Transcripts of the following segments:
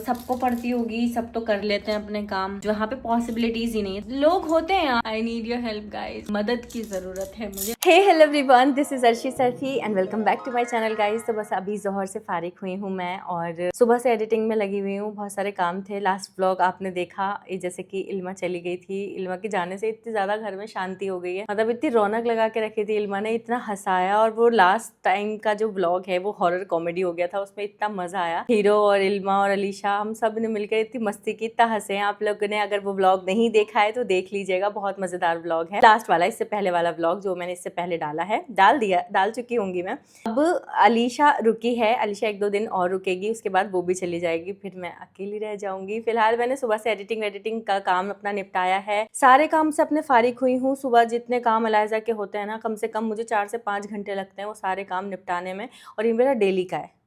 सबको पड़ती होगी, सब तो कर लेते हैं अपने काम, जहाँ पे पॉसिबिलिटीज ही नहीं है। लोग होते हैं, I need your help guys, मदद की जरूरत है मुझे। Hey hello everyone, this is Arshi Saifi and welcome back to my channel guys. तो बस अभी जोहर से फारिग हुई हूँ मैं और सुबह से एडिटिंग में लगी हुई हूँ। बहुत सारे काम थे। लास्ट व्लॉग आपने देखा, जैसे कि इल्मा चली गई थी। इल्मा के जाने से इतनी ज्यादा घर में शांति हो गई है, मतलब इतनी रौनक लगा के रखी थी इल्मा ने, इतना हंसाया। और वो लास्ट टाइम का जो व्लॉग है वो हॉरर कॉमेडी हो गया था, उसमें इतना मजा आया। हीरो और इल्मा और अलीशा हम सब ने मिलकर इतनी मस्ती की, इतना हंसे हैं। आप लोगों ने अगर वो व्लॉग नहीं देखा है तो देख लीजिएगा, बहुत मजेदार व्लॉग है। लास्ट वाला, इससे पहले वाला व्लॉग जो मैंने इससे पहले डाल चुकी होंगी मैं। अब अलीशा रुकी है, अलीशा 1-2 दिन और रुकेगी, उसके बाद वो भी चली जाएगी, फिर मैं अकेली रह जाऊंगी। फिलहाल मैंने सुबह से एडिटिंग का काम अपना निपटाया है। सारे काम से अपने फारिग हुई हूँ। सुबह जितने काम अलाइजा के होते हैं ना, कम से कम मुझे 4 से 5 घंटे लगते हैं वो सारे काम निपटाने में, और ये मेरा डेली का है।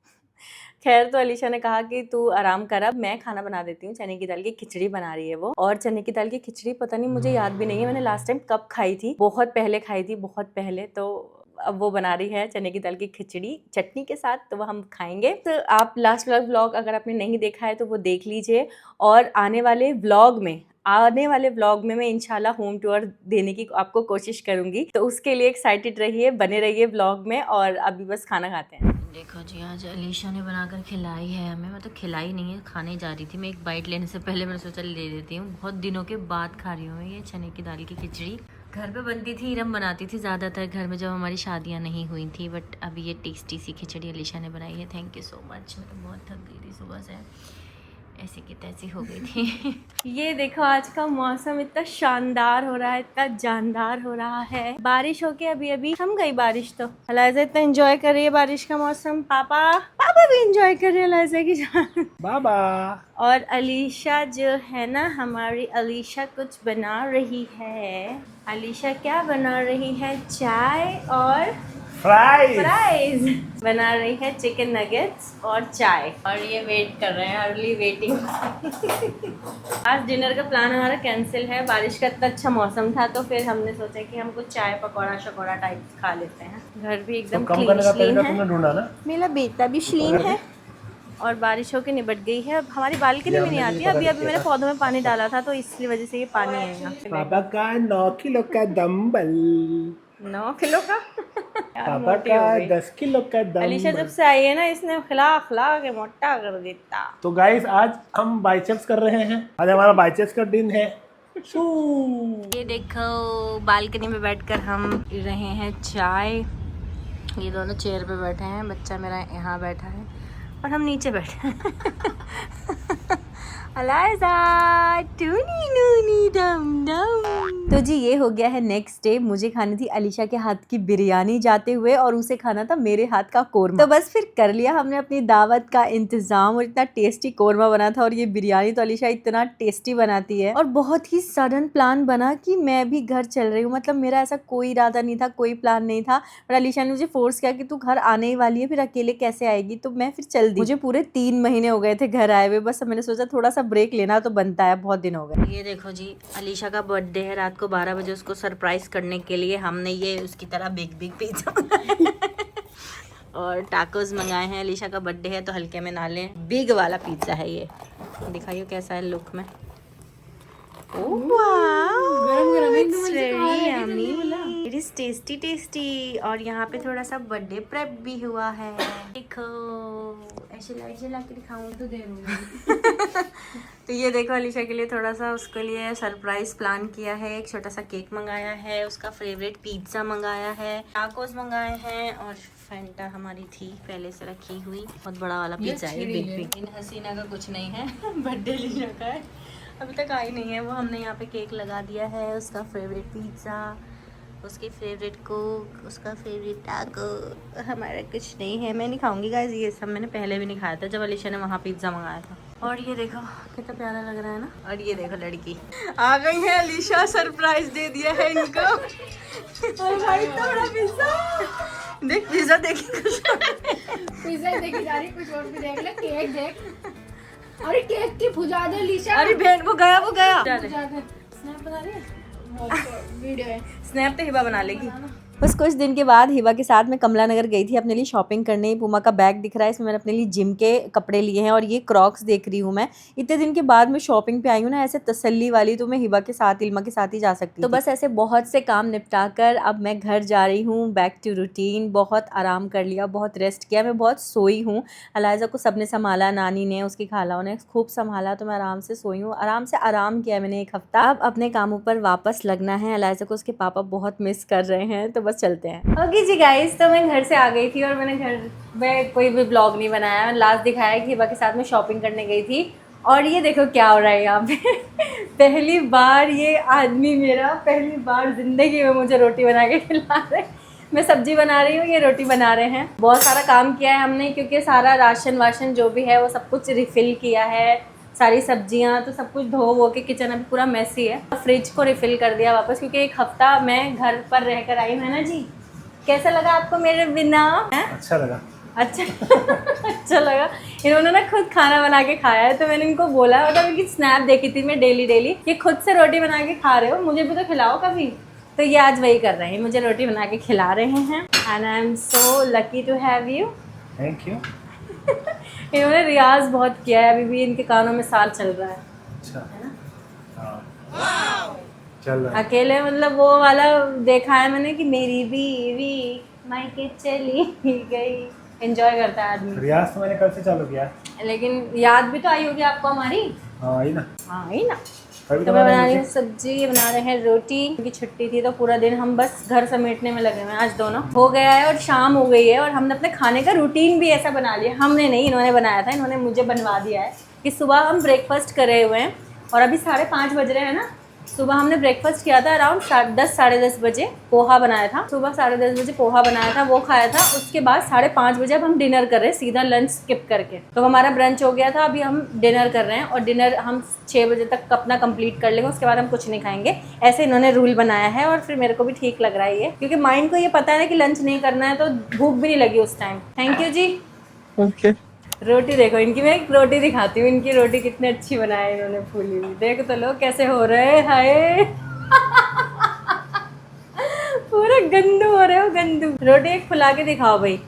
खैर, तो अलीशा ने कहा कि तू आराम कर, अब मैं खाना बना देती हूँ। चने की दाल की खिचड़ी बना रही है वो, और चने की दाल की खिचड़ी पता नहीं, मुझे याद भी नहीं है मैंने लास्ट टाइम कब खाई थी। बहुत पहले खाई थी, बहुत पहले। तो अब वो बना रही है चने की दाल की खिचड़ी चटनी के साथ, तो वो हम खाएंगे। तो आप लास्ट वाला व्लॉग अगर आपने नहीं देखा है तो वो देख लीजिए। और आने वाले व्लॉग में मैं इंशाल्लाह होम टूर देने की आपको कोशिश करूंगी, तो उसके लिए एक्साइटेड रहिए, बने रहिए व्लॉग में। और अभी बस खाना खाते हैं। देखो जी, आज अलीशा ने बनाकर खिलाई है हमें, मतलब खिलाई नहीं है, खाने जा रही थी मैं। एक बाइट लेने से पहले मैंने सोचा ले लेती हूँ। बहुत दिनों के बाद खा रही हूँ ये चने की दाल की खिचड़ी। घर पे बनती थी, इरम बनाती थी ज़्यादातर घर में जब हमारी शादियाँ नहीं हुई थी, बट अभी ये टेस्टी सी खिचड़ी अलीशा ने बनाई है। Thank you so much. मैं तो बहुत थक गई थी सुबह से, ऐसी की तैसी हो गई थी। ये देखो, आज का मौसम इतना शानदार हो रहा है, इतना जानदार हो रहा है। बारिश होके अभी अभी थम गई बारिश, तो अलाइजा इतना एंजॉय कर रही है बारिश का मौसम। पापा भी एंजॉय कर रहे हैं अलाइजा की जान। बाबा। और अलीशा जो है ना, हमारी अलीशा कुछ बना रही है। अलीशा क्या बना रही है? चाय और फ्राइज बना रही है, चिकन नगेट्स और चाय। और ये वेट कर रहे हैं, अर्ली वेटिंग। आज डिनर का प्लान हमारा कैंसिल है। बारिश का इतना अच्छा मौसम था, तो फिर हमने सोचा कि हम कुछ चाय पकौड़ा शकौड़ा टाइप खा लेते हैं। घर भी एकदम क्लीन है, मेरा बेटा भी क्लीन है, और बारिश होके निबट गई है। अब हमारी बालकनी में नहीं आती है। अभी मैंने पौधों में पानी डाला था, तो इसकी वजह से ये पानी आएगा। पापा का 9 किलो का डम्बल। 9 किलो का? पापा का 10 किलो का डम्बल। अलीशा जब से आई है ना, इसने खिला के मोटा कर देता। तो गाइस, आज हम बाइसेप्स कर रहे हैं। आज हमारा बाइसेप्स का दिन है। ये देखो, बालकनी में बैठकर हम पी रहे हैं चाय। ये दोनों चेयर पे बैठे हैं, बच्चा मेरा यहाँ बैठा है और हम नीचे बैठे हैं। अलाइजा टूनी नूनी डम डम। तो जी, ये हो गया है नेक्स्ट डे। मुझे खानी थी अलीशा के हाथ की बिरयानी जाते हुए, और उसे खाना था मेरे हाथ का कोरमा। तो बस फिर कर लिया हमने अपनी दावत का इंतजाम, और इतना टेस्टी कोरमा बना था। और ये बिरयानी तो अलीशा इतना टेस्टी बनाती है। और बहुत ही सडन प्लान बना कि मैं भी घर चल रही हूँ। मतलब मेरा ऐसा कोई इरादा नहीं था, कोई प्लान नहीं था, पर अलीशा ने मुझे फोर्स किया कि तू घर आने ही वाली है, फिर अकेले कैसे आएगी। तो मैं फिर चल दी। मुझे पूरे 3 महीने हो गए थे घर आए हुए। बस मैंने सोचा थोड़ा सा ब्रेक लेना तो बनता है, बहुत दिन हो गए। ये देखो जी, अलीशा का बर्थडे है। रात को 12 बजे उसको सरप्राइज करने के लिए हमने ये उसकी तरह बिग पिज्जा और टाकोस मंगाए हैं। अलीशा का बर्थडे है तो हल्के में ना लें, बिग वाला पिज्जा है ये। दिखाइए कैसा है लुक में। It is tasty tasty. और यहाँ पे थोड़ा सा बर्थडे प्रेप भी हुआ है। देखो, ऐसे ला के दिखाऊं तो दे दूंगी। तो ये देखो, अलीशा के लिए थोड़ा सा उसके लिए सरप्राइज प्लान किया है। एक छोटा सा केक मंगाया है, उसका फेवरेट पिज्जा मंगाया है, टाकोस मंगाए हैं, और फैंटा हमारी थी पहले से रखी हुई। बहुत बड़ा वाला पिज्जा है, बिग। इन हसीना का कुछ नहीं है, बर्थडे अलीशा का है, अभी तक आई नहीं है वो। हमने यहाँ पे केक लगा दिया है, उसका फेवरेट पिज्ज़ा, उसकी फेवरेट कोक, उसका फेवरेट टाको। हमारा कुछ नहीं है, मैं नहीं खाऊंगी गाइस। ये सब मैंने पहले भी नहीं खाया था जब अलीशा ने वहाँ पिज्ज़ा मंगाया था। और ये देखो कितना प्यारा लग रहा है ना। और ये देखो, लड़की आ गई है अलीशा, सरप्राइज दे दिया है इनको। और भाई इतना बड़ा पिज्जा देख, पिज्जा देखी पिज्जा देखी जा रही, कुछ और भी देख ले। केक देख, अरे केक की भुजा दे लीशा। अरे बहन, वो गया स्नैप बना रही है, वीडियो है। स्नैप तो हिबा बना लेगी। बस कुछ दिन के बाद हिबा के साथ मैं कमला नगर गई थी अपने लिए शॉपिंग करने। पूमा का बैग दिख रहा है, इसमें मैंने अपने लिए जिम के कपड़े लिए हैं और ये क्रॉक्स देख रही हूँ मैं। इतने दिन के बाद मैं शॉपिंग पे आई हूँ ना, ऐसे तसल्ली वाली, तो मैं हिबा के साथ, इल्मा के साथ ही जा सकती हूँ। तो बस ऐसे बहुत से काम निपटा कर अब मैं घर जा रही हूँ, बैक टू रूटीन। बहुत आराम कर लिया, बहुत रेस्ट किया, मैं बहुत सोई हूँ। अलाइजा को सबने संभाला, नानी ने, उसकी खालाओं ने खूब संभाला, तो मैं आराम से सोई हूँ। आराम से आराम किया मैंने एक हफ्ता। अब अपने कामों पर वापस लगना है। अलाइजा को उसके पापा बहुत मिस कर रहे हैं, तो बस चलते हैं। ओके जी गाइस, तो मैं घर से आ गई थी और मैंने घर में कोई भी ब्लॉग नहीं बनाया। लास्ट दिखाया कि हिबा के साथ में शॉपिंग करने गई थी और ये देखो क्या हो रहा है यहाँ पे। पहली बार ये आदमी मेरा पहली बार जिंदगी में मुझे रोटी बना के खिला रहे हैं। मैं सब्जी बना रही हूँ, ये रोटी बना रहे हैं। बहुत सारा काम किया है हमने, क्योंकि सारा राशन वाशन जो भी है वो सब कुछ रिफ़िल किया है, सारी सब्जियां तो सब कुछ धो वो के किचन अभी पूरा मैसी है। फ्रिज को रिफ़िल कर दिया वापस, क्योंकि एक हफ्ता मैं घर पर रहकर आई हूँ, है ना जी। कैसा लगा आपको मेरे बिना? अच्छा लगा। अच्छा अच्छा लगा। इन्होंने ना खुद खाना बना के खाया है, तो मैंने इनको बोला, मतलब इनकी स्नैप देखी थी मैं डेली ये खुद से रोटी बना के खा रहे हो, मुझे भी तो खिलाओ कभी। तो ये आज वही कर रहे हैं, मुझे रोटी बना के खिला रहे हैं। And I am so lucky to have you. Thank you. इन्होंने रियाज बहुत किया है, अभी भी इनके कानों में साल चल रहा है। अच्छा है ना? हाँ। चल रहा है। अकेले, मतलब वो वाला देखा है मैंने कि मेरी बीवी मायके चली गई। एंजॉय करता है आदमी। रियाज तो मैंने कल से चालू किया है। लेकिन याद भी तो आई होगी आपको हमारी। हाँ आई ना। हाँ आई ना। कभी तो मैं बना रही हूँ सब्जी, ये बना रहे हैं रोटी। क्योंकि छुट्टी थी तो पूरा दिन हम बस घर समेटने में लगे हुए हैं। आज दोनों हो गया है और शाम हो गई है, और हमने अपने खाने का रूटीन भी ऐसा बना लिया। हमने नहीं, इन्होंने बनाया था, इन्होंने मुझे बनवा दिया है कि सुबह हम ब्रेकफास्ट करे हुए हैं और अभी 5:30 बज रहे हैं ना। सुबह हमने ब्रेकफास्ट किया था अराउंड 10 साढ़े 10 बजे। पोहा बनाया था सुबह 10:30 बजे, पोहा बनाया था, वो खाया था। उसके बाद 5:30 बजे अब हम डिनर कर रहे हैं, सीधा लंच स्किप करके। तो हमारा ब्रंच हो गया था, अभी हम डिनर कर रहे हैं और डिनर हम 6 बजे तक अपना कंप्लीट कर लेंगे। उसके बाद हम कुछ नहीं खाएंगे, ऐसे इन्होंने रूल बनाया है। और फिर मेरे को भी ठीक लग रहा है ये, क्योंकि माइंड को ये पता है कि लंच नहीं करना है, तो भूख भी नहीं लगी उस time. Thank you ji. Okay. रोटी देखो इनकी, मैं एक रोटी दिखाती हूँ। इनकी रोटी कितनी अच्छी बनाई है इन्होंने, फूली हुई। देखो तो लोग कैसे हो रहे हैं, हाय। पूरा गंदू हो रहे हो, गंदू। रोटी एक फुला के दिखाओ भाई।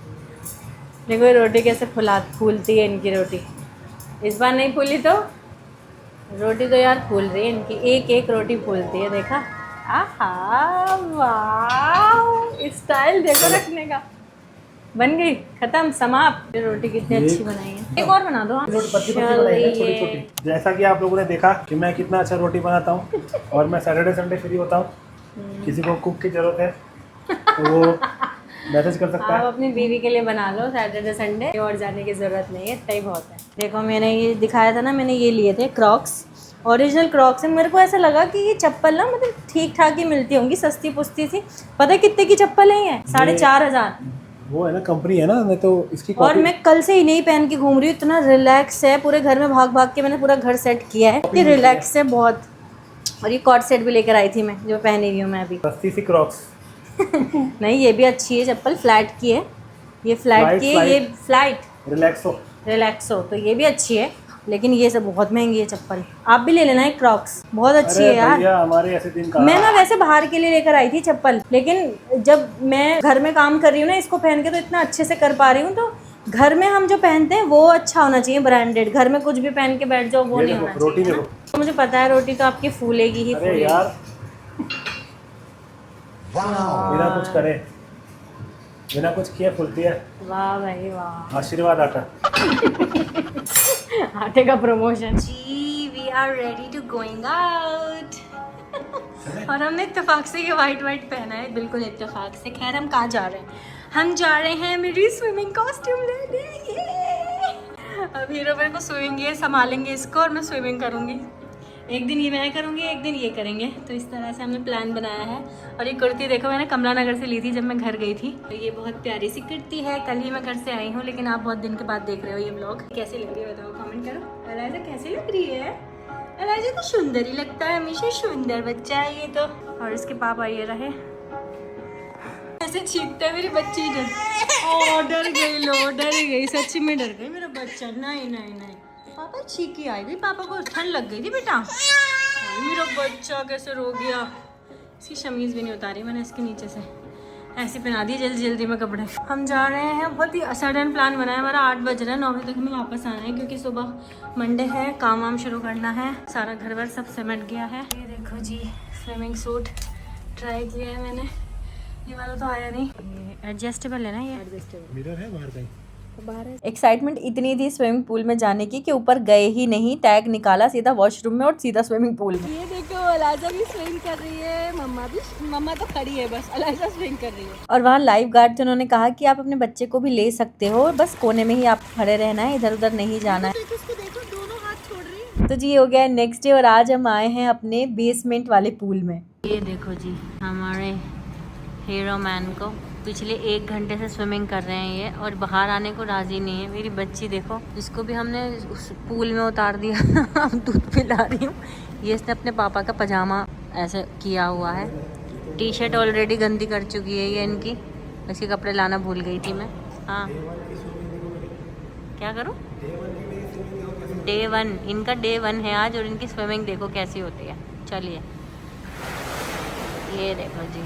देखो ये रोटी कैसे फूलती है इनकी रोटी। इस बार नहीं फूली तो रोटी तो यार फूल रही है इनकी, एक एक रोटी फूलती है। देखा, आहा वाह, स्टाइल देखो रखने का। बन गई, खत्म, समाप्त। रोटी कितनी अच्छी बनाई है। एक और बना दो। रोटी पतली पतली बनाई है, छोटी छोटी। जैसा कि आप लोगों ने देखा कि मैं कितना अच्छा रोटी बनाता हूँ, और मैं सैटरडे संडे फ्री होता हूँ। किसी को कुक की जरूरत है तो वो मैसेज कर सकता है। आप अपनी बीवी के लिए बना लो सैटरडे संडे, और जाने की ज़रूरत नहीं है, इतना ही बहुत है। देखो मैंने ये दिखाया था ना, मैंने ये लिए थे क्रॉक्स, ओरिजिनल क्रॉक्स है। मेरे को ऐसा लगा कि ये चप्पल ना मतलब ठीक ठाक ही मिलती होंगी, सस्ती पुस्ती सी। पता है कितने की चप्पल है ये? 4,500। वो है ना, कंपनी है ना, नहीं तो इसकी और कॉपी। मैं कल से इन्हें पहन के घूम रही हूँ। इतना रिलैक्स है, पूरे घर में भाग भाग के मैंने पूरा घर सेट किया है। ये रिलैक्स है बहुत। और ये कॉर्ड सेट भी लेकर आई थी मैं, जो पहनी हुई हूँ मैं अभी। सस्ती सी क्रॉक्स। नहीं, ये भी अच्छी है चप्पल, फ्लैट की है ये, फ्लैट की है ये, फ्लाइट रिलैक्सो। तो ये भी अच्छी है, लेकिन ये सब बहुत महंगी है चप्पल। आप भी ले लेना एक क्रॉक्स, बहुत अच्छी है यार। हमारे ऐसे दिन का मैं ना वैसे बाहर के लिए लेकर आई थी चप्पल, लेकिन जब मैं घर में काम कर रही हूँ ना, इसको पहन के तो इतना अच्छे से कर पा रही हूँ। तो घर में हम जो पहनते हैं वो अच्छा होना चाहिए, ब्रांडेड। घर में कुछ भी पहन के बैठ जाओ वो नहीं होना रोटी चाहिए। तो मुझे पता है रोटी तो आपकी फूलेगी ही अरे फूलेगी। यार बिना कुछ करे, बिना कुछ किए फुलती है। वाह भाई वाह, आशीर्वाद आटा। आटे का प्रमोशन जी। We are ready to going out. और हमने इत्तेफाक से ये वाइट पहना है, बिल्कुल इत्तेफाक से। खैर हम कहाँ जा रहे हैं? हम जा रहे हैं मेरी स्विमिंग कॉस्ट्यूम लेने। अब हीरो मेरे को स्विमिंग ये संभालेंगे इसको, और मैं स्विमिंग करूँगी। एक दिन ये मैं करूँगी, एक दिन ये करेंगे। तो इस तरह से हमने प्लान बनाया है। और ये कुर्ती देखो, मैंने कमला नगर से ली थी जब मैं घर गई थी। तो ये बहुत प्यारी सी कुर्ती है, कल ही मैं घर से आई हूँ, लेकिन आप बहुत दिन के बाद देख रहे हो ये व्लॉग। कैसी लग रही है बताओ, कमेंट करो। अलाइजा कैसी लग रही है? अलाइजा तो सुंदर ही लगता है, हमेशा सुंदर बच्चा है ये तो। और इसके पापा ये रहे, ऐसे छींकता है मेरी बच्ची। डर गई, लो डर गई, सच्ची में डर गई मेरा बच्चा। नहीं नहीं नहीं, पापा छींकी आई गई, पापा को ठंड लग गई थी बेटा। मेरा बच्चा कैसे रो गया। इसकी शमीज भी नहीं उतारी मैंने इसके नीचे से। ऐसे पहना दिए जल्दी जल्दी में कपड़े। हम जा रहे हैं, बहुत ही सडन प्लान बना है हमारा। 8 बज रहा है, 9 बजे तक हमें वापस आना है क्योंकि सुबह मंडे है, काम वाम शुरू करना है। सारा घर वर सब सिमट गया है। ये देखो जी, स्विमिंग सूट ट्राई किया है मैंने, ये वाला तो आया नहीं। ये एडजस्टेबल है ना, ये एडजस्टेबल मिरर है बाहर कहीं। एक्साइटमेंट इतनी थी स्विमिंग पूल में जाने की कि ऊपर गए ही नहीं, टैग निकाला सीधा वॉशरूम में और सीधा स्विमिंग पूल में। ये देखो अलाइजा भी स्विम कर रही है, मम्मा तो खड़ी है बस, अलाइजा स्विम कर रही है। और वहाँ लाइफ गार्ड थे, उन्होंने कहा कि आप अपने बच्चे को भी ले सकते हो, बस कोने में ही आप खड़े रहना है, इधर उधर नहीं जाना है। देखो दोनों हाथ छोड़ रही है। तो जी हो गया नेक्स्ट डे और आज हम आए हैं अपने बेसमेंट वाले पूल में। ये देखो जी हमारे हीरो मैन को पिछले 1 घंटे से स्विमिंग कर रहे हैं ये, और बाहर आने को राजी नहीं है। मेरी बच्ची देखो, जिसको भी हमने उस पूल में उतार दिया अब दूध पिला रही हूँ। ये इसने अपने पापा का पजामा ऐसे किया हुआ है, टी शर्ट ऑलरेडी गंदी कर चुकी है ये इनकी, इसके कपड़े लाना भूल गई थी मैं। हाँ क्या करूँ, डे 1 इनका, डे 1 है आज, और इनकी स्विमिंग देखो कैसी होती है। चलिए ये देखो जी,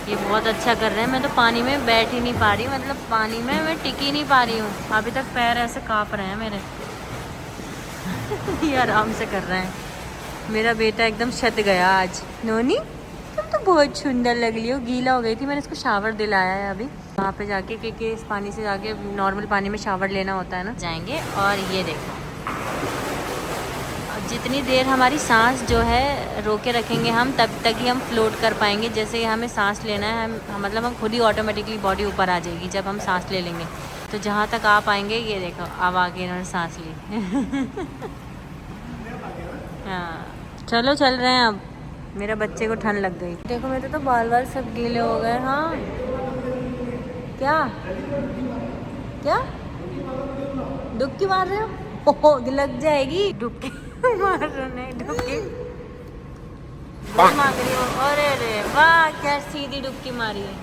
ये बहुत अच्छा कर रहे हैं। मैं तो पानी में बैठ ही नहीं पा रही, मतलब पानी में मैं टिक ही नहीं पा रही हूँ। अभी तक पैर ऐसे काँप रहे हैं मेरे ये आराम से कर रहे हैं। मेरा बेटा एकदम शत गया आज। नोनी तुम तो बहुत सुंदर लग रही हो, गीला हो गई थी, मैंने इसको शावर दिलाया है अभी वहाँ पे जाके, क्योंकि इस पानी से जाके नॉर्मल पानी में शावर लेना होता है ना। जाएंगे और ये देखो, जितनी देर हमारी सांस जो है रोके रखेंगे हम, तब तक ही हम फ्लोट कर पाएंगे। जैसे ही हमें सांस लेना है, मतलब हम खुद ही ऑटोमेटिकली बॉडी ऊपर आ जाएगी जब हम सांस ले लेंगे। तो जहाँ तक आ पाएंगे, ये देखो अब आगे इन्होंने सांस ली हाँ चलो चल रहे हैं अब। मेरा बच्चे को ठंड लग गई, देखो मेरे तो बाल बाल सब गीले हो गए। हाँ क्या क्या डुबकी मार रहे हो? ओहो लग जाएगी डुबकी मार रहे, डुबकी मार रही हो। अरे वाह क्या सीधी डुबकी मारी है,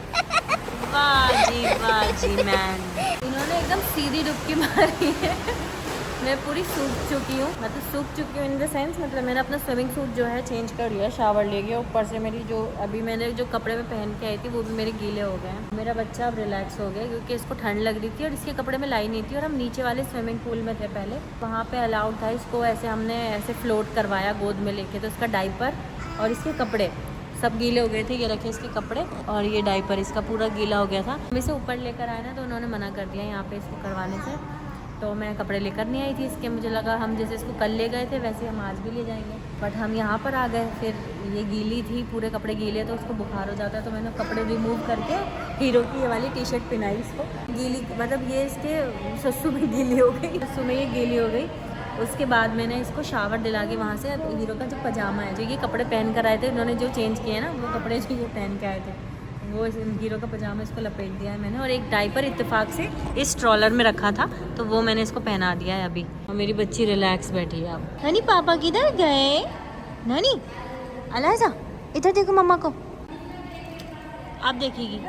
वाह जी मैन, इन्होंने एकदम सीधी डुबकी मारी है। मैं पूरी सूख चुकी हूँ, मतलब सूख चुकी हूँ इन द सेंस, मतलब मैंने अपना स्विमिंग सूट जो है चेंज कर लिया, शावर ले गया। ऊपर से मेरी जो अभी मैंने जो कपड़े में पहन के आई थी वो भी मेरे गीले हो गए हैं। मेरा बच्चा अब रिलैक्स हो गया क्योंकि इसको ठंड लग रही थी और इसके कपड़े में लाई नहीं थी। और हम नीचे वाले स्विमिंग पूल में थे पहले, वहाँ पर अलाउड था इसको ऐसे, हमने ऐसे फ्लोट करवाया गोद में लेके। तो इसका डाइपर और इसके कपड़े सब गीले हो गए थे। ये रखे इसके कपड़े और ये डाइपर इसका पूरा गीला हो गया था। हम इसे ऊपर लेकर आए ना, तो उन्होंने मना कर दिया यहाँ पे इसको करवाने से। तो मैं कपड़े लेकर नहीं आई थी इसके, मुझे लगा हम जैसे इसको कल ले गए थे वैसे हम आज भी ले जाएंगे, बट हम यहाँ पर आ गए। फिर ये गीली थी, पूरे कपड़े गीले, तो उसको बुखार हो जाता है। तो मैंने कपड़े रिमूव करके हीरो की ये वाली टी शर्ट पहनाई इसको। गीली मतलब ये इसके सस्सू में गीली हो गई, सस्सू में ये गीली हो गई। उसके बाद मैंने इसको शावर दिला के वहाँ से हीरो का जो पजामा है, जो ये कपड़े पहन कर आए थे, उन्होंने जो चेंज किए ना वो कपड़े जो ये पहन के आए थे, वो हीरो का पजामा इसको लपेट दिया है मैंने। और एक डाइपर इत्तेफाक से इस ट्रॉलर में रखा था, तो वो मैंने इसको पहना दिया है अभी। और मेरी बच्ची रिलैक्स बैठी है अब। नानी पापा किधर गए? नानी अलाइजा इधर देखो मम्मा को, आप देखेगी।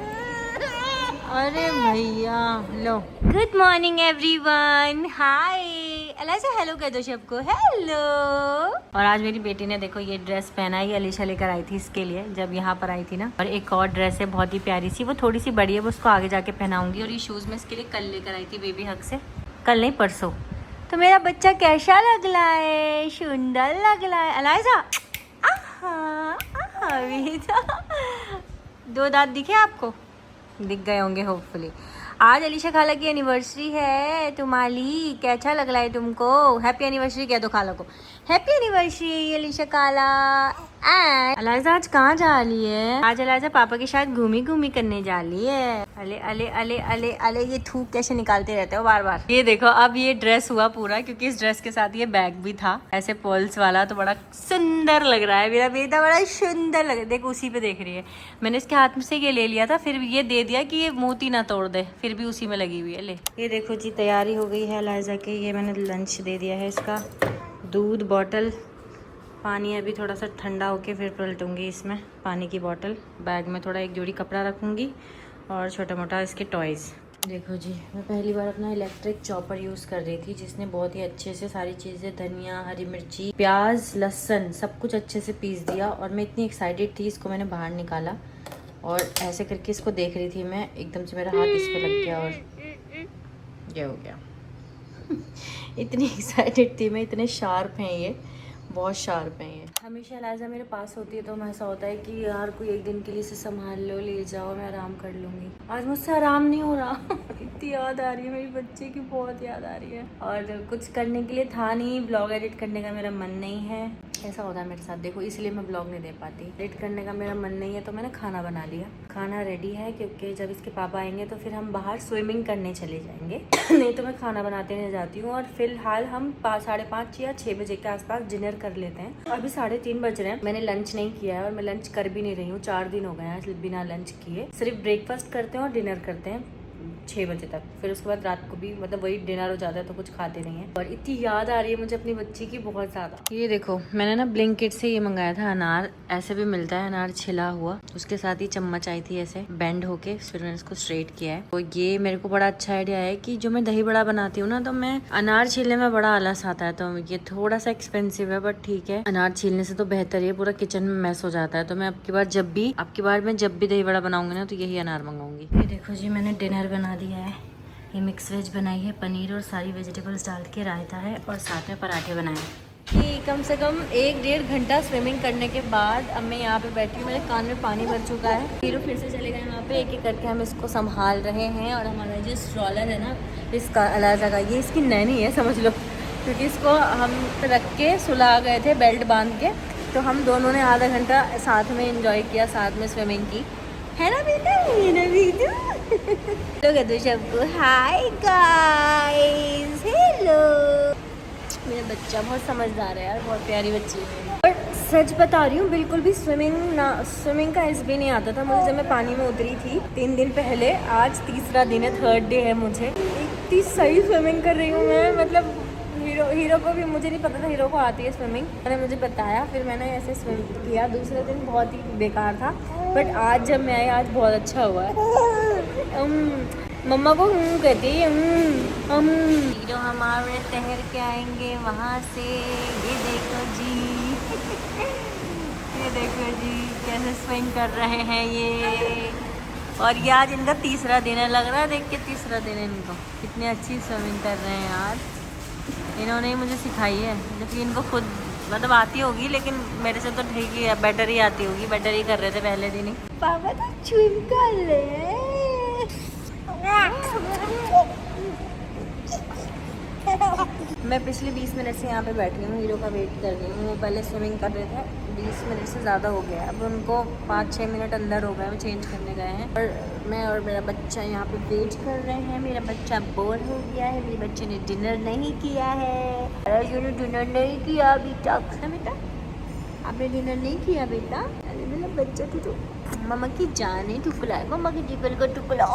अरे भैया लो। गुड मॉर्निंग एवरीवन, हाय अलाइजा, हेलो कह दो सबको, हेलो। और आज मेरी बेटी ने देखो ये ड्रेस पहना है, ये अलीशा लेकर आई थी इसके लिए जब यहाँ पर आई थी ना। और एक और ड्रेस है बहुत ही प्यारी सी, वो थोड़ी सी बड़ी है, वो उसको आगे जाके पहनाऊंगी। और ये शूज़ मैं इसके लिए कल लेकर आई थी बेबी हक से, कल नहीं परसों। तो मेरा बच्चा कैसा लग रहा है? सुंदर लग रहा है अलाइजा। दो दांत दिखे आपको? दिख गए होंगे होपफुली। आज अलीशा खाला की एनिवर्सरी है तुम्हारी, कैसा लग रहा है तुमको? हैप्पी एनिवर्सरी कह दो खाला को, हैप्पी एनिवर्सरी अलीशा खाला। अलाइजा आज कहाँ जा रही है? आज अलाइजा पापा के साथ घूमी करने जा रही है। अले अले अले अले अले, ये थूक कैसे निकालते रहते हो बार बार। ये देखो अब ये ड्रेस हुआ पूरा, क्योंकि इस ड्रेस के साथ ये बैग भी था ऐसे पर्ल्स वाला, तो बड़ा सुंदर लग रहा है। मेरा बेटा बड़ा सुंदर लग रहा है, देखो उसी पे देख रही है। मैंने इसके हाथ में से ये ले लिया था, फिर ये दे दिया कि ये मोती ना तोड़ दे, फिर भी उसी में लगी हुई है। ले ये देखो जी तैयारी हो गई है अलाइजा की। ये मैंने लंच दे दिया है इसका, दूध बॉटल, पानी अभी थोड़ा सा ठंडा होके फिर पलटूंगी इसमें पानी की बोतल। बैग में थोड़ा एक जोड़ी कपड़ा रखूँगी और छोटा मोटा इसके टॉयज़। देखो जी मैं पहली बार अपना इलेक्ट्रिक चॉपर यूज़ कर रही थी, जिसने बहुत ही अच्छे से सारी चीज़ें, धनिया, हरी मिर्ची, प्याज, लहसुन सब कुछ अच्छे से पीस दिया। और मैं इतनी एक्साइटेड थी, इसको मैंने बाहर निकाला और ऐसे करके इसको देख रही थी मैं, एकदम से मेरा हाथ इस पे लग गया और ये हो गया। इतनी एक्साइटेड थी मैं, इतने शार्प हैं ये, बहुत शार्प हैं ये। हमेशा एलाइजा मेरे पास होती है तो मैं ऐसा होता है कि यार कोई एक दिन के लिए इसे संभाल लो, ले जाओ, मैं आराम कर लूँगी। आज मुझसे आराम नहीं हो रहा। इतनी याद आ रही है मेरी बच्चे की, बहुत याद आ रही है। और कुछ करने के लिए था नहीं, ब्लॉग एडिट करने का मेरा मन नहीं है। ऐसा होता है मेरे साथ, देखो इसलिए मैं ब्लॉग नहीं दे पाती। एडिट करने का मेरा मन नहीं है तो मैंने खाना बना लिया। खाना रेडी है क्योंकि जब इसके पापा आएंगे तो फिर हम बाहर स्विमिंग करने चले जाएंगे। नहीं तो मैं खाना बनाते नहीं जाती हूँ। और फिलहाल हम 5:30 या 6 बजे के आसपास डिनर कर लेते हैं। अभी 3:30 बज रहे हैं, मैंने लंच नहीं किया है और मैं लंच कर भी नहीं रही हूँ। 4 दिन हो गए हैं बिना लंच किए। सिर्फ ब्रेकफास्ट करते हैं और डिनर करते हैं 6 बजे तक। फिर उसके बाद रात को भी मतलब वही डिनर हो जाता है तो कुछ खाते नहीं है। और इतनी याद आ रही है मुझे अपनी बच्ची की, बहुत ज़्यादा। ये देखो मैंने ना ब्लिंकिट से ये मंगाया था अनार, ऐसे भी मिलता है अनार छिला हुआ। उसके साथ ही चम्मच आई थी ऐसे बेंड होके, फिर मैंने इसको स्ट्रेट किया है। तो ये मेरे को बड़ा अच्छा आइडिया है कि जो मैं दही बड़ा बनाती हूँ ना, तो मैं अनार छीलने में बड़ा आलस आता है। तो ये थोड़ा सा एक्सपेंसिव है बट ठीक है, अनार छीलने से तो बेहतर है, पूरा किचन में मैस हो जाता है। तो मैं आपकी बार मैं जब भी दही बड़ा बनाऊंगी ना तो यही अनार मंगाऊंगी। ये देखो जी मैंने डिनर बना दिया है। ये मिक्स वेज बनाई है, पनीर और सारी वेजिटेबल्स डाल के, रायता है और साथ में पराठे बनाए हैं। कि कम से कम 1-1.5 घंटा स्विमिंग करने के बाद अब मैं यहाँ पे बैठी हूँ। मेरे कान में पानी भर चुका है। हीरो फिर से चले गए वहाँ पे, एक एक करके हम इसको संभाल रहे हैं। और हमारा जो स्ट्रॉलर है ना, इसका एलाइजा का, ये इसकी नैनी है समझ लो, क्योंकि इसको हम रख के सुला गए थे बेल्ट बांध के। तो हम दोनों ने आधा घंटा साथ में इंजॉय किया, साथ में स्विमिंग की, है ना बेटा? है ना बेटा? लोग तो सबको हाय गाइस, हेलो। मेरा बच्चा बहुत समझदार है यार, बहुत प्यारी बच्ची है। और सच बता रही हूँ, बिल्कुल भी स्विमिंग का हिस्सा भी नहीं आता था मुझे जब मैं पानी में उतरी थी 3 दिन पहले। आज तीसरा दिन है, 3rd डे है मुझे। इतनी सही स्विमिंग कर रही हूँ मैं, मतलब हीरो को भी, मुझे नहीं पता था हीरो को आती है स्विमिंग, मैंने मुझे बताया, फिर मैंने ऐसे स्विम किया। दूसरे दिन बहुत ही बेकार था बट आज जब मैं आई, आज बहुत अच्छा हुआ है। मम्मा को कहती है हीरो हमारे ठहर के आएंगे वहाँ से। ये देखो जी, ये देखो जी कैसे स्विंग कर रहे हैं ये। और ये आज इनका तीसरा दिन है, लग रहा है देख के तीसरा दिन है इनको। कितनी अच्छी स्विमिंग कर रहे हैं यार, इन्होंने ही मुझे सिखाई है। जबकि इनको खुद मतलब आती होगी, लेकिन मेरे से तो ठीक ही है, बेटर ही आती होगी। बेटर ही कर रहे थे पहले दिन ही। पापा तो स्विम कर रहे हैं। मैं पिछले 20 मिनट से यहाँ पे बैठी हूँ, हीरो का वेट कर रही हूँ। वो पहले स्विमिंग कर रहे थे, 20 मिनट से ज़्यादा हो गया है। अब उनको 5-6 मिनट अंदर हो गए, वो चेंज करने गए हैं। और मैं और मेरा बच्चा यहाँ पे वेट कर रहे हैं। मेरा बच्चा बोर हो गया है, मेरे बच्चे ने डिनर नहीं किया है। अरे ने डिनर नहीं किया अभी तक। बेटा आपने डिनर नहीं किया बेटा? अरे मेरा बच्चा तो मम्मा की जान है, टुकड़ा, मम्मा के जिगर का टुकड़ा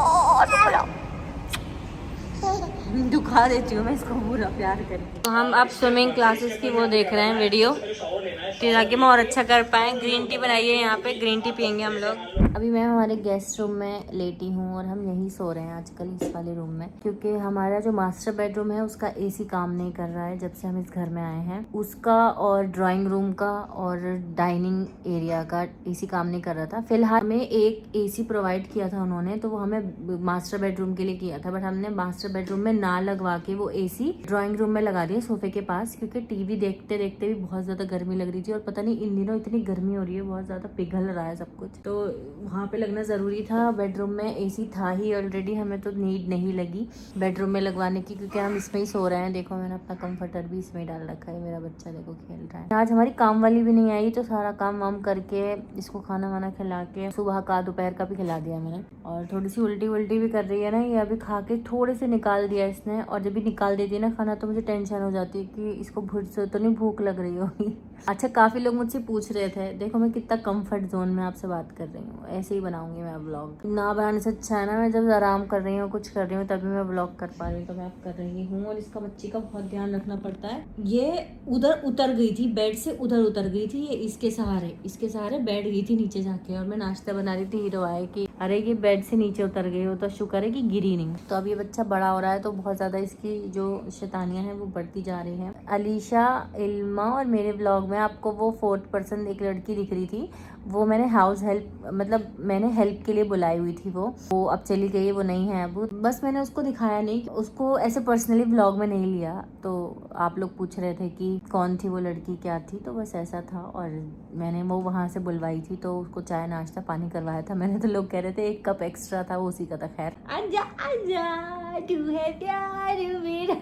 दुखा देती हूँ मैं इसको पूरा प्यार करके। तो हम अब स्विमिंग क्लासेस की वो देख रहे हैं वीडियो, ताकि मैं और अच्छा कर पाएँ। ग्रीन टी बनाई है यहाँ पे, ग्रीन टी पियेंगे हम लोग। अभी मैं हमारे गेस्ट रूम में लेटी हूँ और हम यहीं सो रहे हैं आजकल, इस वाले रूम में, क्योंकि हमारा जो मास्टर बेडरूम है उसका एसी काम नहीं कर रहा है जब से हम इस घर में आए हैं। उसका और ड्राइंग रूम का और डाइनिंग एरिया का एसी काम नहीं कर रहा था। फिलहाल हमें एक एसी प्रोवाइड किया था उन्होंने, तो वो हमें मास्टर बेडरूम के लिए किया था, बट हमने मास्टर बेडरूम में ना लगवा के वो एसी ड्राइंग रूम में लगा दिया, सोफे के पास, क्योंकि टीवी देखते देखते भी बहुत ज्यादा गर्मी लग रही थी। और पता नहीं इन दिनों इतनी गर्मी हो रही है, बहुत ज्यादा पिघल रहा है सब कुछ, तो वहाँ पे लगना ज़रूरी था। बेडरूम में एसी था ही ऑलरेडी, हमें तो नीड नहीं लगी बेडरूम में लगवाने की, क्योंकि हम इसमें ही सो रहे हैं। देखो मैंने अपना कंफर्टर भी इसमें डाल रखा है, मेरा बच्चा देखो खेल रहा है। आज हमारी काम वाली भी नहीं आई, तो सारा काम वाम करके इसको खाना वाना खिला के, सुबह का दोपहर का भी खिला दिया मैंने। और थोड़ी सी उल्टी वुल्टी भी कर रही है ना ये, अभी खा के थोड़े से निकाल दिया इसने। और जब भी निकाल देती है ना खाना, तो मुझे टेंशन हो जाती है कि इसको भूख से तो नहीं भूख लग रही होगी। अच्छा, काफ़ी लोग मुझसे पूछ रहे थे, देखो मैं कितना कंफर्ट जोन में आपसे बात कर रही हूँ, ऐसे ही बनाऊंगी मैं व्लॉग। ना बनाने से अच्छा है ना, मैं जब आराम कर रही हूँ, कुछ कर रही हूँ, तभी मैं व्लॉग कर पा रही हूँ, तो मैं आप कर रही हूँ। और इसका बच्ची का बहुत ध्यान रखना पड़ता है। ये उधर उतर गई थी, बेड से उधर गई थी, ये इसके सहारे बैठ गई थी नीचे जाके। और मैं नाश्ता बना रही थी, हीरो आए कि अरे ये बेड से नीचे उतर गई हो तो शुक्र है कि गिरी नहीं। तो अब ये बच्चा बड़ा हो रहा है तो बहुत ज़्यादा इसकी जो शैतानियाँ हैं वो बढ़ती जा रही हैं। अलीशा, इल्मा और मेरे व्लॉग में आपको वो 4th पर्सन एक लड़की दिख रही थी, वो मैंने हाउस हेल्प मतलब मैंने हेल्प के लिए बुलाई हुई थी। वो अब चली गई, वो नहीं है अब। बस मैंने उसको दिखाया नहीं, उसको ऐसे पर्सनली व्लॉग में नहीं लिया। तो आप लोग पूछ रहे थे कि कौन थी वो लड़की, क्या थी, तो बस ऐसा था। और मैंने वो वहाँ से बुलवाई थी तो उसको चाय नाश्ता पानी करवाया था मैंने। तो लोग कह रहे थे 1 कप एक्स्ट्रा था, वो उसी का था। खैर, आजा आजा तू है प्यार मेरा।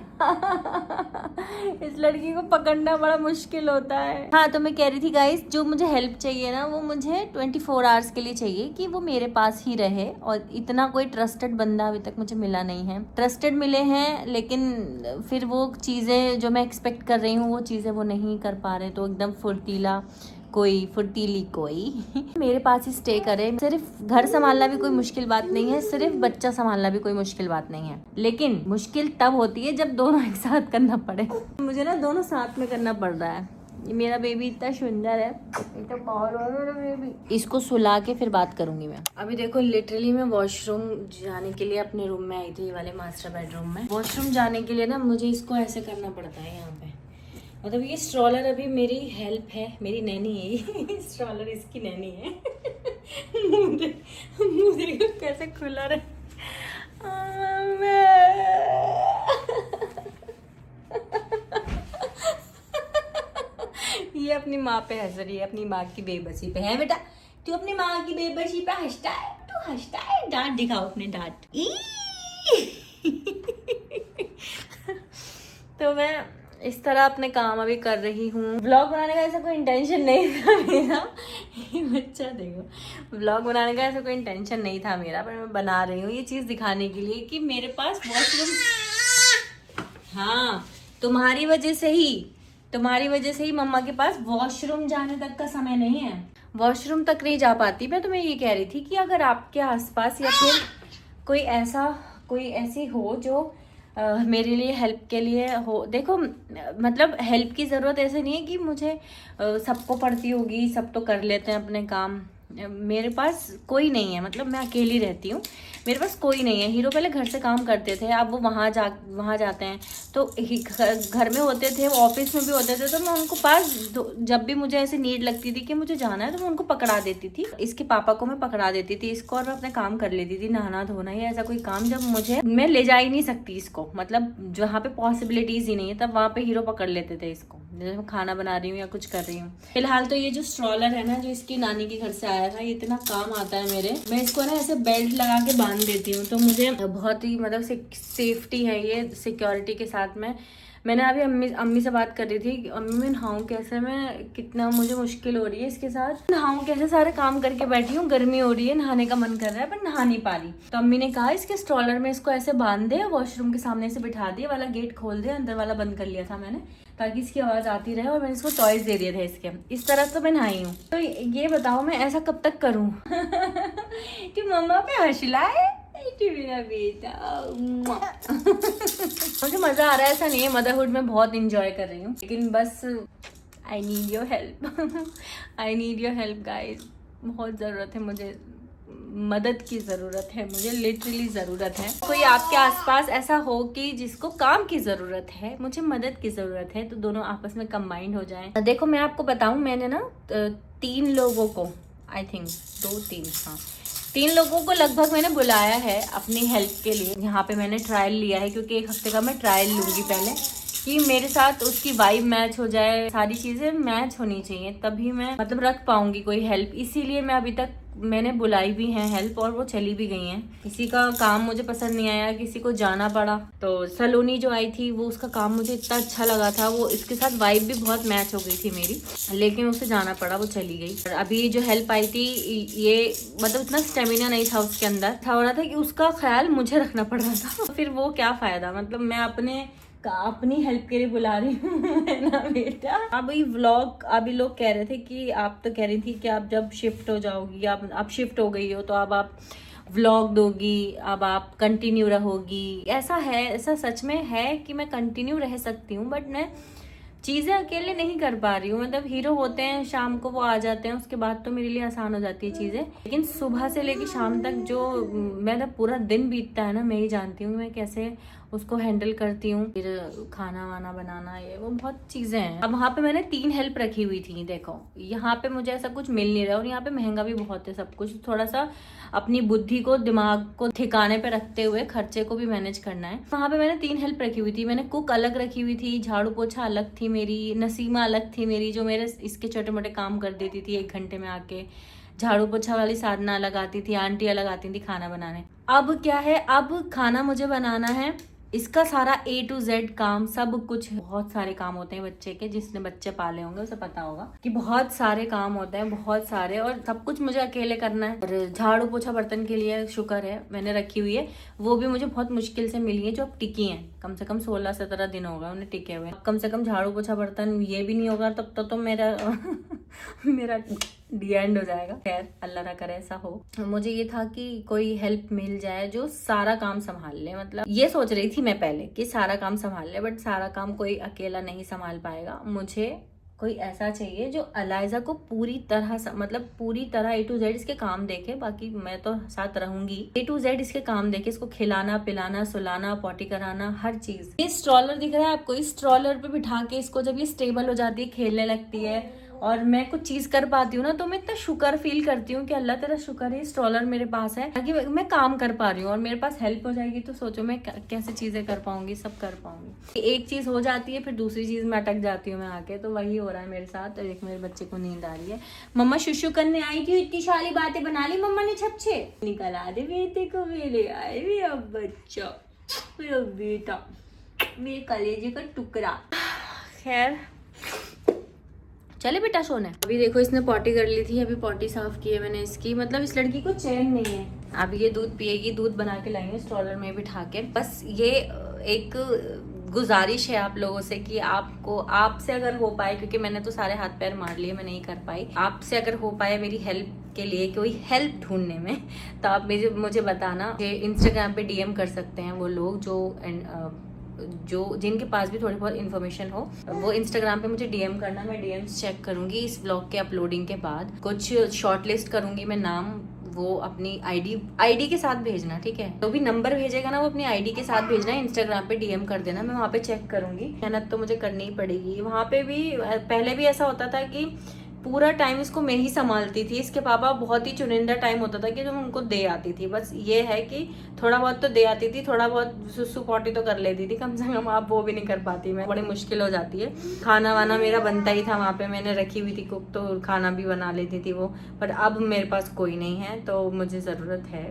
इस लड़की को पकड़ना बड़ा मुश्किल होता है। हाँ, तो मैं कह रही थी गाइस, जो मुझे हेल्प चाहिए ना वो मुझे 24 आवर्स के लिए चाहिए, कि वो मेरे पास ही रहे। और इतना कोई ट्रस्टेड बंदा अभी तक मुझे मिला नहीं है। ट्रस्टेड मिले हैं लेकिन फिर वो चीज़ें जो मैं एक्सपेक्ट कर रही हूँ वो चीज़ें वो नहीं कर पा रहे। तो एकदम फुर्तीली कोई मेरे पास ही स्टे करे। सिर्फ घर संभालना भी कोई मुश्किल बात नहीं है, सिर्फ बच्चा संभालना भी कोई मुश्किल बात नहीं है, लेकिन मुश्किल तब होती है जब दोनों एक साथ करना पड़े। मुझे ना दोनों साथ में करना पड़ रहा है। ये मेरा बेबी इतना सुंदर है, इतना पावर है मेरा बेबी। इसको सुला के फिर बात करूंगी मैं। अभी देखो लिटरली मैं वॉशरूम जाने के लिए अपने रूम में आई थी, ये वाले मास्टर बेडरूम में। वॉशरूम जाने के लिए ना मुझे इसको ऐसे करना पड़ता है यहाँ पे। मतलब ये स्ट्रॉलर अभी मेरी हेल्प है, मेरी नैनी है ये स्ट्रॉलर इसकी नैनी है। मुंह देखो कैसे खुला रहे। ये अपनी माँ पे हंस रही है, अपनी माँ की बेबसी पे है। बेटा तू अपनी माँ की बेबसी पे हंसता है, तू हंसता है। डांट दिखाओ अपने दांत। तो मैं इस तरह अपने काम अभी कर रही हूँ। व्लॉग बनाने का ऐसा कोई इंटेंशन नहीं था मेरा। बच्चा देखो, व्लॉग बनाने का ऐसा कोई इंटेंशन नहीं था मेरा, पर मैं बना रही हूँ ये चीज़ दिखाने के लिए कि मेरे पास वॉशरूम। हाँ, तुम्हारी वजह से ही मम्मा के पास वॉशरूम जाने तक का समय नहीं है। वॉशरूम तक नहीं जा पाती। मैं तुम्हें ये कह रही थी कि अगर आपके आसपास या फिर कोई ऐसी हो जो मेरे लिए हेल्प के लिए हो। देखो मतलब हेल्प की ज़रूरत ऐसे नहीं है कि मुझे सबको पड़ती होगी, सब तो कर लेते हैं अपने काम। मेरे पास कोई नहीं है, मतलब मैं अकेली रहती हूँ, मेरे पास कोई नहीं है। हीरो पहले घर से काम करते थे, अब वो वहाँ जाते हैं तो घर में होते थे, वो ऑफिस में भी होते थे। तो मैं उनको पास जब भी मुझे ऐसे नीड लगती थी कि मुझे जाना है तो मैं उनको पकड़ा देती थी। इसके पापा को मैं पकड़ा देती थी इसको, और मैं अपने काम कर लेती थी, नहाना धोना या ऐसा कोई काम जब मैं ले जा ही नहीं सकती इसको, मतलब जहाँ पे पॉसिबिलिटीज ही नहीं है तब वहाँ पे हीरो पकड़ लेते थे इसको, जैसे मैं खाना बना रही हूँ या कुछ कर रही हूँ। फिलहाल तो ये जो स्ट्रॉलर है ना, जो इसकी नानी के घर से आया था, ये इतना काम आता है मेरे। मैं इसको ना ऐसे बेल्ट लगा के बांध देती हूँ तो मुझे बहुत ही मतलब सेफ्टी है ये, सिक्योरिटी के साथ में। मैंने अभी अम्मी से बात कर रही थी कि अम्मी मैं नहाऊँ कैसे, मैं कितना मुझे मुश्किल हो रही है इसके साथ, नहाऊँ कैसे, सारे काम करके बैठी हूँ, गर्मी हो रही है, नहाने का मन कर रहा है पर नहा नहीं पा रही। तो अम्मी ने कहा इसके स्ट्रॉलर में इसको ऐसे बांध दे, वॉशरूम के सामने से बिठा दे, वाला गेट खोल दे, अंदर वाला बंद कर लिया था मैंने ताकि इसकी आवाज़ आती रहे। और मैंने इसको टॉयज दे दिए थे इसके। इस तरह तो मैं नहाई हूँ। तो ये बताओ मैं ऐसा कब तक करूँ कि मम्मा पे हौसला मेरा बेटा। मुझे मजा आ रहा है, ऐसा नहीं है, मदरहुड में बहुत इंजॉय कर रही हूँ, लेकिन बस आई नीड योर हेल्प गाइज। बहुत ज़रूरत है मुझे, मदद की ज़रूरत है मुझे, लिटरली ज़रूरत है। कोई आपके आसपास ऐसा हो कि जिसको काम की ज़रूरत है, मुझे मदद की ज़रूरत है, तो दोनों आपस में कंबाइंड हो जाएं। देखो मैं आपको बताऊं, मैंने ना 3 लोगों को, आई थिंक 3 लोगों को लगभग मैंने बुलाया है अपनी हेल्प के लिए। यहाँ पे मैंने ट्रायल लिया है क्योंकि 1 हफ्ते का मैं ट्रायल लूँगी पहले, कि मेरे साथ उसकी वाइब मैच हो जाए, सारी चीज़ें मैच होनी चाहिए, तभी मैं मतलब रख पाऊंगी कोई हेल्प। इसीलिए मैं अभी तक मैंने बुलाई भी है हेल्प, और वो चली भी गई हैं। किसी का काम मुझे पसंद नहीं आया, किसी को जाना पड़ा। तो सलोनी जो आई थी वो, उसका काम मुझे इतना अच्छा लगा था, वो इसके साथ वाइब भी बहुत मैच हो गई थी मेरी, लेकिन उसे जाना पड़ा, वो चली गई। और अभी जो हेल्प आई थी, ये मतलब इतना स्टेमिना नहीं था उसके अंदर, था हो रहा था कि उसका ख्याल मुझे रखना पड़ रहा था। फिर वो क्या फायदा, मतलब मैं अपनी हेल्प के लिए बुला रही हूँ ना बेटा। अभी व्लॉग, अभी लोग कह रहे थे कि आप तो कह रही थी कि आप जब शिफ्ट हो जाओगी, आप शिफ्ट हो गई हो तो अब आप व्लॉग दोगी, अब आप कंटिन्यू रहोगी। ऐसा है, ऐसा सच में है कि मैं कंटिन्यू रह सकती हूँ, बट मैं चीजें अकेले नहीं कर पा रही हूँ। मतलब हीरो होते हैं, शाम को वो आ जाते हैं, उसके बाद तो मेरे लिए आसान हो जाती है चीजें, लेकिन सुबह से लेकर शाम तक जो मेरा पूरा दिन बीतता है ना, मैं ही जानती हूँ मैं कैसे उसको हैंडल करती हूँ। फिर खाना वाना बनाना, ये वो बहुत चीजें हैं। अब वहाँ पे मैंने 3 हेल्प रखी हुई थी। देखो यहाँ पे मुझे ऐसा कुछ मिल नहीं रहा और यहाँ पे महंगा भी बहुत है सब कुछ। थोड़ा सा अपनी बुद्धि को, दिमाग को ठिकाने पे रखते हुए खर्चे को भी मैनेज करना है। वहाँ पे मैंने 3 हेल्प रखी हुई थी। मैंने कुक अलग रखी हुई थी, झाड़ू पोछा अलग थी मेरी, नसीमा अलग थी मेरी जो मेरे इसके छोटे मोटे काम कर देती थी 1 घंटे में आके, झाड़ू पोछा वाली साधना अलग आती थी, आंटी अलग आती थी खाना बनाने। अब क्या है, अब खाना मुझे बनाना है, इसका सारा A to Z काम, सब कुछ। बहुत सारे काम होते हैं बच्चे के, जिसने बच्चे पाले होंगे उसे पता होगा कि बहुत सारे काम होते हैं, बहुत सारे, और सब कुछ मुझे अकेले करना है। और झाड़ू पोछा बर्तन के लिए शुक्र है मैंने रखी हुई है, वो भी मुझे बहुत मुश्किल से मिली है, जो अब टिकी हैं। कम से कम 16-17 दिन हो गए उन्हें टिके हुए। कम से कम झाड़ू पोछा बर्तन ये भी नहीं होगा तब तो मेरा मेरा डी एंड हो जाएगा। खैर अल्लाह ना करे ऐसा हो। मुझे ये था कि कोई हेल्प मिल जाए जो सारा काम संभाल ले। मतलब ये सोच रही थी मैं पहले कि सारा काम संभाल ले, बट सारा काम कोई अकेला नहीं संभाल पाएगा। मुझे कोई ऐसा चाहिए जो अलाइजा को पूरी तरह मतलब पूरी तरह A to Z इसके काम देखे। बाकी मैं तो साथ रहूंगी, A to Z इसके काम देखे, इसको खिलाना पिलाना, सुलाना, पॉटी कराना, हर चीज। ये स्ट्रॉलर दिख रहा है आपको, इस स्ट्रॉलर पे बिठा के इसको जब ये स्टेबल हो जाती है, खेलने लगती है और मैं कुछ चीज कर पाती हूँ ना, तो मैं इतना शुक्र फील करती हूँ कि अल्लाह तेरा शुक्र है स्ट्रॉलर मेरे पास है, ताकि मैं काम कर पा रही हूँ। और मेरे पास हेल्प हो जाएगी तो सोचो मैं कैसे चीजें कर पाऊंगी, सब कर पाऊंगी। एक चीज हो जाती है फिर दूसरी चीज में अटक जाती हूँ मैं आके। तो वही हो रहा है मेरे साथ। तो एक मेरे बच्चे को नींद आ रही है, मम्मा शुशु करने आई थी, इतनी सारी बातें बना ली मम्मा ने, छपछे निकल आ दे बेटे को मेरे। आए मेरा बच्चा, मेरा बेटा, मेरे कलेजे का टुकड़ा। खैर चले बेटा सोने। अभी देखो इसने पॉटी कर ली थी, अभी पॉटी साफ की है मैंने इसकी। मतलब इस लड़की को चैन नहीं है। अब ये दूध पिएगी, दूध बना के लाएंगे स्ट्रॉलर में बिठा के। बस ये एक गुजारिश है आप लोगों से कि आपसे अगर हो पाए, क्योंकि मैंने तो सारे हाथ पैर मार लिए, मैं नहीं कर पाई, आपसे अगर हो पाए मेरी हेल्प के लिए, कोई हेल्प ढूंढने में, तो आप मुझे बताना। इंस्टाग्राम पे DM कर सकते हैं वो लोग जो जिनके पास भी थोड़ी बहुत इन्फॉर्मेशन हो, वो इंस्टाग्राम पे मुझे DM करना। मैं DMs चेक करूंगी इस ब्लॉग के अपलोडिंग के बाद। कुछ शॉर्ट लिस्ट करूंगी मैं नाम, वो अपनी आईडी के साथ भेजना, ठीक है? तो भी नंबर भेजेगा ना, वो अपनी आईडी के साथ भेजना है, इंस्टाग्राम पे DM कर देना। मैं वहाँ पे चेक करूंगी। मेहनत तो मुझे करनी ही पड़ेगी। वहाँ पे भी पहले भी ऐसा होता था कि पूरा टाइम इसको मैं ही संभालती थी। इसके पापा बहुत ही चुनिंदा टाइम होता था कि जब उनको दे आती थी। बस ये है कि थोड़ा बहुत तो दे आती थी, थोड़ा बहुत सुसु पॉटी तो कर लेती थी कम से कम। आप वो भी नहीं कर पाती, मैं बड़ी मुश्किल हो जाती है। खाना वाना मेरा बनता ही था वहाँ पे, मैंने रखी हुई थी कुक, तो खाना भी बना लेती थी वो। पर अब मेरे पास कोई नहीं है, तो मुझे ज़रूरत है,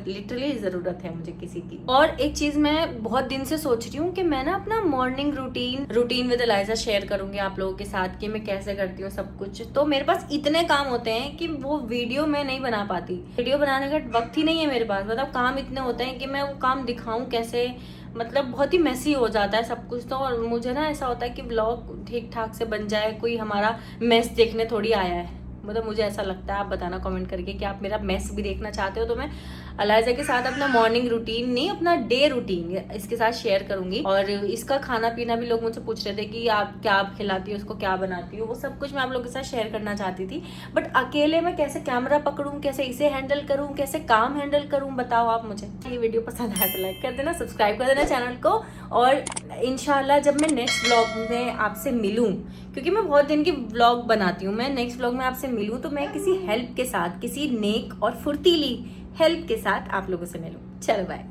लिटरली ज़रूरत है मुझे किसी की। और एक चीज़ मैं बहुत दिन से सोच रही हूँ कि मैं ना अपना morning routine with Eliza share करूँगी आप लोगों के साथ, कि मैं कैसे करती हूँ सब कुछ। तो मेरे पास इतने काम होते हैं कि वो वीडियो मैं नहीं बना पाती। वीडियो बनाने का वक्त ही नहीं है मेरे पास। मतलब काम इतने होते हैं कि मैं वो काम दिखाऊं कैसे, मतलब बहुत ही मेसी हो जाता है सब कुछ। तो और मुझे ना ऐसा होता है कि व्लॉग ठीक ठाक से बन जाए, कोई हमारा मेस देखने थोड़ी आया है। मतलब मुझे ऐसा लगता है। आप बताना कमेंट करके कि आप मेरा मेस भी देखना चाहते हो। तो मैं अलाइजा के साथ अपना मॉर्निंग रूटीन नहीं, अपना डे रूटीन इसके साथ शेयर करूंगी। और इसका खाना पीना भी लोग मुझसे पूछ रहे थे कि आप क्या खिलाती हो, उसको क्या बनाती हो, वो सब कुछ मैं आप लोगों के साथ शेयर करना चाहती थी। बट अकेले मैं कैसे कैमरा पकड़ूं, कैसे इसे हैंडल करूं, कैसे काम हैंडल करूं, बताओ आप मुझे। ये वीडियो पसंद आया तो लाइक कर देना, सब्सक्राइब कर देना चैनल को। और इंशाल्लाह जब मैं नेक्स्ट व्लॉग में आपसे मिलूं, क्योंकि मैं बहुत दिन की व्लॉग बनाती हूँ, मैं नेक्स्ट व्लॉग में आपसे मिलूं तो मैं किसी हेल्प के साथ, किसी नेक और फुर्तीली हेल्प के साथ आप लोगों से मिलूं। चलो बाय।